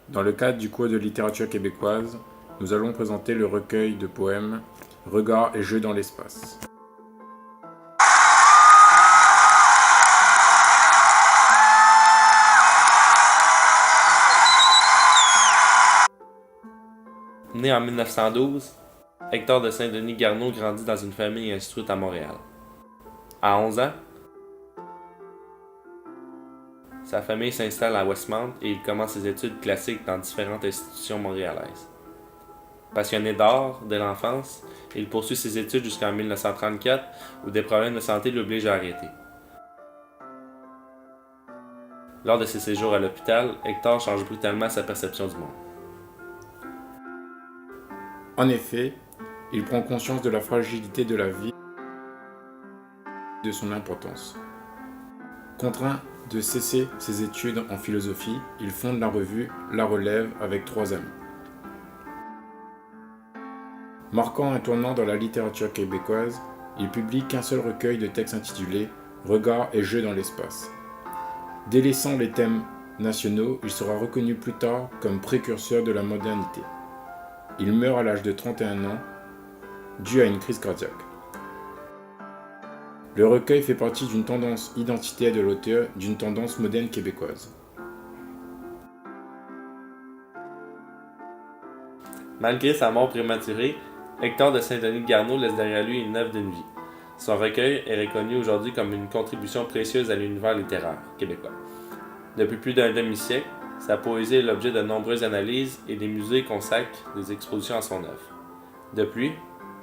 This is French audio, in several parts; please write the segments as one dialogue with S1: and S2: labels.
S1: Dans le cadre du cours de littérature québécoise, nous allons présenter le recueil de poèmes Regards et jeux dans l'espace.
S2: Né en 1912, Hector de Saint-Denis Garneau grandit dans une famille instruite à Montréal. À 11 ans, sa famille s'installe à Westmount et il commence ses études classiques dans différentes institutions montréalaises. Passionné d'art dès l'enfance, il poursuit ses études jusqu'en 1934 où des problèmes de santé l'obligent à arrêter. Lors de ses séjours à l'hôpital, Hector change brutalement sa perception du monde.
S1: En effet, il prend conscience de la fragilité de la vie et de son importance. Contraint de cesser ses études en philosophie, il fonde la revue La Relève avec 3 amis. Marquant un tournant dans la littérature québécoise, il publie qu'un seul recueil de textes intitulé Regards et jeux dans l'espace. Délaissant les thèmes nationaux, il sera reconnu plus tard comme précurseur de la modernité. Il meurt à l'âge de 31 ans, dû à une crise cardiaque. Le recueil fait partie d'une tendance identitaire de l'auteur, d'une tendance moderne québécoise.
S2: Malgré sa mort prématurée, Hector de Saint-Denis Garneau laisse derrière lui une œuvre d'une vie. Son recueil est reconnu aujourd'hui comme une contribution précieuse à l'univers littéraire québécois. Depuis plus d'un demi-siècle, sa poésie est l'objet de nombreuses analyses et des musées consacrent des expositions à son œuvre. Depuis,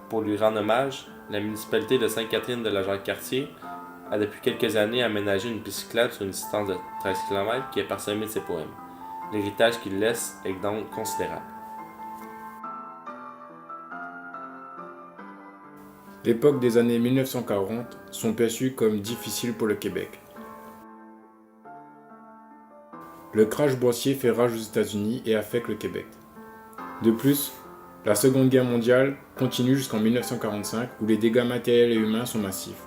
S2: pour lui rendre hommage, la municipalité de Sainte-Catherine de la Jacques-Cartier a depuis quelques années aménagé une piste cyclable sur une distance de 13 km qui est parsemée de ses poèmes. L'héritage qu'il laisse est donc considérable.
S1: L'époque des années 1940 sont perçues comme difficiles pour le Québec. Le crash boursier fait rage aux États-Unis et affecte le Québec. De plus, la Seconde Guerre mondiale continue jusqu'en 1945 où les dégâts matériels et humains sont massifs.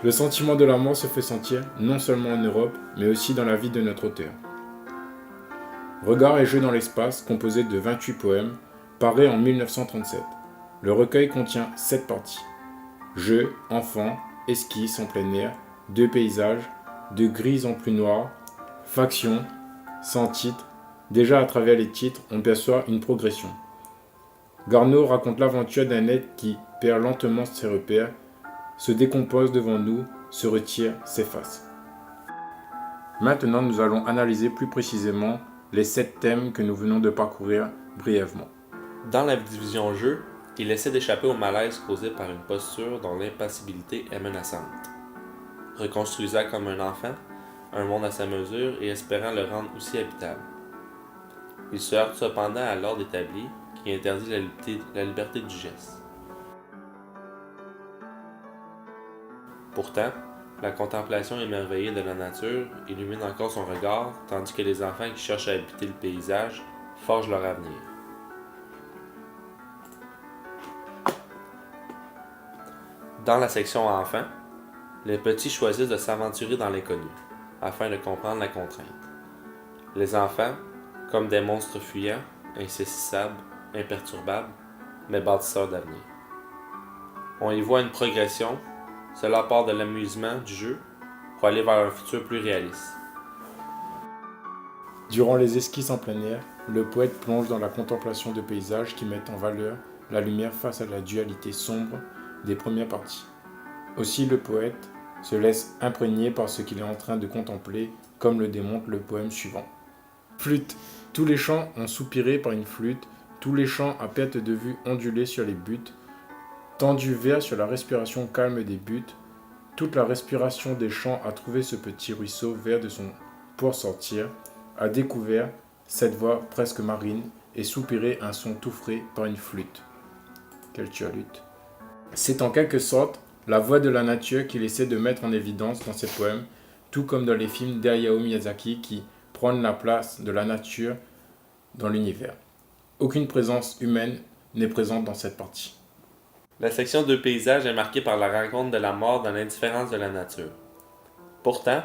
S1: Le sentiment de la mort se fait sentir non seulement en Europe, mais aussi dans la vie de notre auteur. Regards et jeux dans l'espace, composé de 28 poèmes, paraît en 1937. Le recueil contient 7 parties. Jeux, enfants, esquisses en plein air, 2 paysages, de gris en plus noir, factions, sans titre. Déjà à travers les titres, on perçoit une progression. Garneau raconte l'aventure d'un être qui perd lentement ses repères, se décompose devant nous, se retire, s'efface. Maintenant, nous allons analyser plus précisément les 7 thèmes que nous venons de parcourir brièvement.
S2: Dans la division jeu, il essaie d'échapper au malaise causé par une posture dont l'impassibilité est menaçante. Reconstruisant comme un enfant, un monde à sa mesure et espérant le rendre aussi habitable. Il se heurte cependant à l'ordre établi qui interdit la liberté du geste. Pourtant, la contemplation émerveillée de la nature illumine encore son regard, tandis que les enfants qui cherchent à habiter le paysage forgent leur avenir. Dans la section enfants, les petits choisissent de s'aventurer dans l'inconnu, afin de comprendre la contrainte. Les enfants, comme des monstres fuyants, insaisissables, imperturbables, mais bâtisseurs d'avenir. On y voit une progression, cela part de l'amusement du jeu pour aller vers un futur plus réaliste.
S1: Durant les esquisses en plein air, le poète plonge dans la contemplation de paysages qui mettent en valeur la lumière face à la dualité sombre des premières parties. Aussi le poète se laisse imprégner par ce qu'il est en train de contempler, comme le démontre le poème suivant. Flûte. Tous les chants ont soupiré par une flûte, tous les chants à perte de vue ondulés sur les buts, tendu vert sur la respiration calme des buts, toute la respiration des chants a trouvé ce petit ruisseau vert de son pour sortir, a découvert cette voix presque marine et soupiré un son tout frais par une flûte. Quelle turlute. C'est en quelque sorte la voix de la nature qu'il essaie de mettre en évidence dans ses poèmes, tout comme dans les films d'Hayao Miyazaki qui prennent la place de la nature dans l'univers. Aucune présence humaine n'est présente dans cette partie.
S2: La section 2 paysages est marquée par la rencontre de la mort dans l'indifférence de la nature. Pourtant,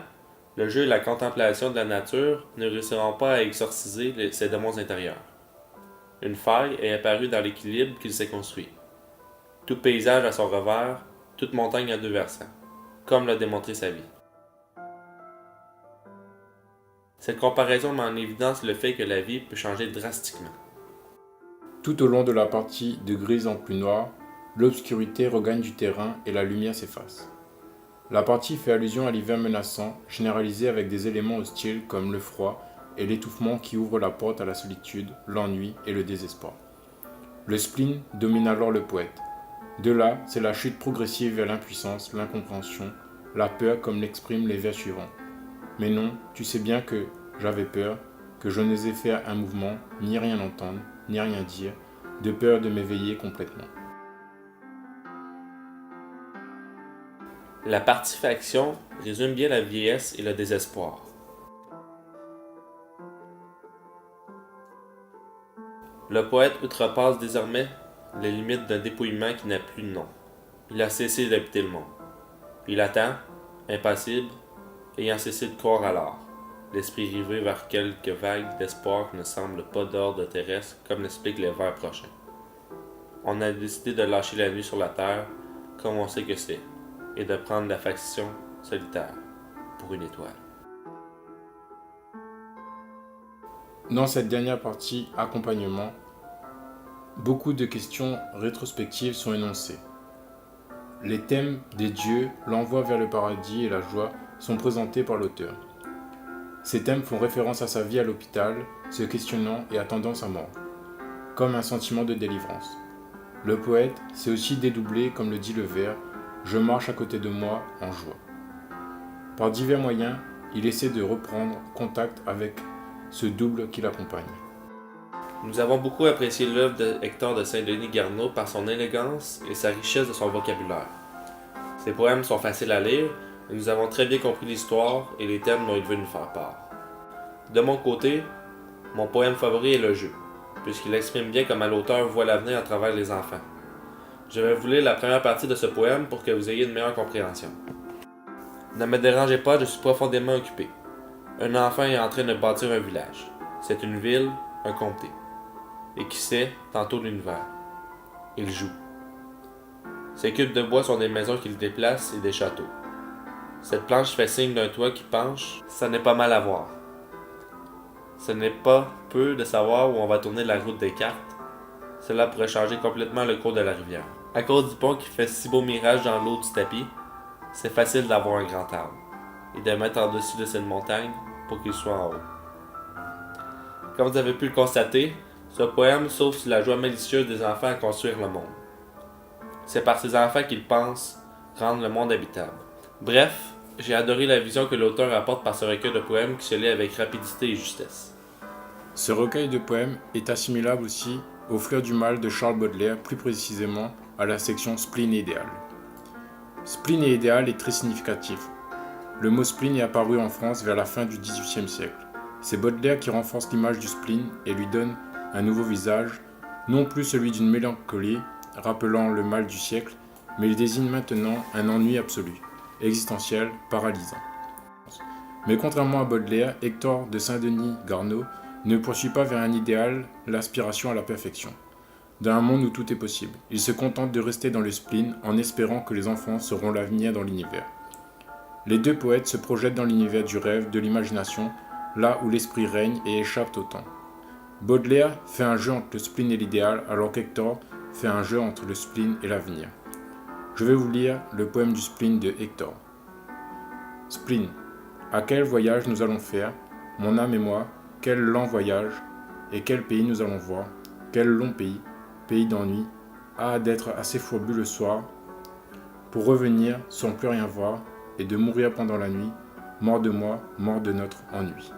S2: le jeu et la contemplation de la nature ne réussiront pas à exorciser ses démons intérieurs. Une faille est apparue dans l'équilibre qu'il s'est construit. Tout paysage a son revers, toute montagne a deux versants, comme l'a démontré sa vie. Cette comparaison met en évidence le fait que la vie peut changer drastiquement.
S1: Tout au long de la partie de grise en plus noir, l'obscurité regagne du terrain et la lumière s'efface. La partie fait allusion à l'hiver menaçant, généralisé avec des éléments hostiles comme le froid et l'étouffement qui ouvrent la porte à la solitude, l'ennui et le désespoir. Le spleen domine alors le poète. De là, c'est la chute progressive vers l'impuissance, l'incompréhension, la peur comme l'expriment les vers suivants. Mais non, tu sais bien que j'avais peur, que je n'osais faire un mouvement, ni rien entendre, ni rien dire, de peur de m'éveiller complètement.
S2: La partie faction résume bien la vieillesse et le désespoir. Le poète outrepasse désormais les limites d'un dépouillement qui n'a plus de nom. Il a cessé d'habiter le monde. Il attend, impassible, ayant cessé de croire alors, l'esprit rivé vers quelques vagues d'espoir qui ne semblent pas d'ordre terrestre, comme l'expliquent les vers prochains. On a décidé de lâcher la nuit sur la terre, comme on sait que c'est, et de prendre la faction solitaire pour une étoile.
S1: Dans cette dernière partie accompagnement, beaucoup de questions rétrospectives sont énoncées. Les thèmes des dieux, l'envoi vers le paradis et la joie sont présentés par l'auteur. Ces thèmes font référence à sa vie à l'hôpital, se questionnant et attendant sa mort, comme un sentiment de délivrance. Le poète s'est aussi dédoublé, comme le dit le vers, « Je marche à côté de moi en joie ». Par divers moyens, il essaie de reprendre contact avec ce double qui l'accompagne.
S2: Nous avons beaucoup apprécié l'œuvre de Hector de Saint-Denis Garneau par son élégance et sa richesse de son vocabulaire. Ses poèmes sont faciles à lire, et nous avons très bien compris l'histoire et les thèmes dont il veut nous faire part. De mon côté, mon poème favori est le jeu, puisqu'il exprime bien comment l'auteur voit l'avenir à travers les enfants. Je vais vous lire la première partie de ce poème pour que vous ayez une meilleure compréhension. Ne me dérangez pas, je suis profondément occupé. Un enfant est en train de bâtir un village. C'est une ville, un comté. Et qui sait, tantôt l'univers. Il joue. Ces cubes de bois sont des maisons qu'il déplace et des châteaux. Cette planche fait signe d'un toit qui penche, ça n'est pas mal à voir. Ce n'est pas peu de savoir où on va tourner la route des cartes. Cela pourrait changer complètement le cours de la rivière. À cause du pont qui fait si beau mirage dans l'eau du tapis, c'est facile d'avoir un grand arbre et de mettre en dessus de cette montagne pour qu'il soit en haut. Comme vous avez pu le constater, ce poème sauve sur la joie malicieuse des enfants à construire le monde. C'est par ces enfants qu'ils pensent rendre le monde habitable. Bref, j'ai adoré la vision que l'auteur apporte par ce recueil de poèmes qui se lit avec rapidité et justesse.
S1: Ce recueil de poèmes est assimilable aussi aux Fleurs du mal de Charles Baudelaire, plus précisément à la section spleen et idéal. Spleen et idéal est très significatif. Le mot spleen est apparu en France vers la fin du XVIIIe siècle. C'est Baudelaire qui renforce l'image du spleen et lui donne un nouveau visage, non plus celui d'une mélancolie, rappelant le mal du siècle, mais il désigne maintenant un ennui absolu, existentiel, paralysant. Mais contrairement à Baudelaire, Hector de Saint-Denis Garneau ne poursuit pas vers un idéal l'aspiration à la perfection. Dans un monde où tout est possible, il se contente de rester dans le spleen en espérant que les enfants seront l'avenir dans l'univers. Les deux poètes se projettent dans l'univers du rêve, de l'imagination, là où l'esprit règne et échappe au temps. Baudelaire fait un jeu entre le spleen et l'idéal, alors qu'Hector fait un jeu entre le spleen et l'avenir. Je vais vous lire le poème du spleen de Hector. Spleen. À quel voyage nous allons faire, mon âme et moi, quel lent voyage, et quel pays nous allons voir, quel long pays, pays d'ennui, d'être assez fourbu le soir, pour revenir sans plus rien voir, et de mourir pendant la nuit, mort de moi, mort de notre ennui.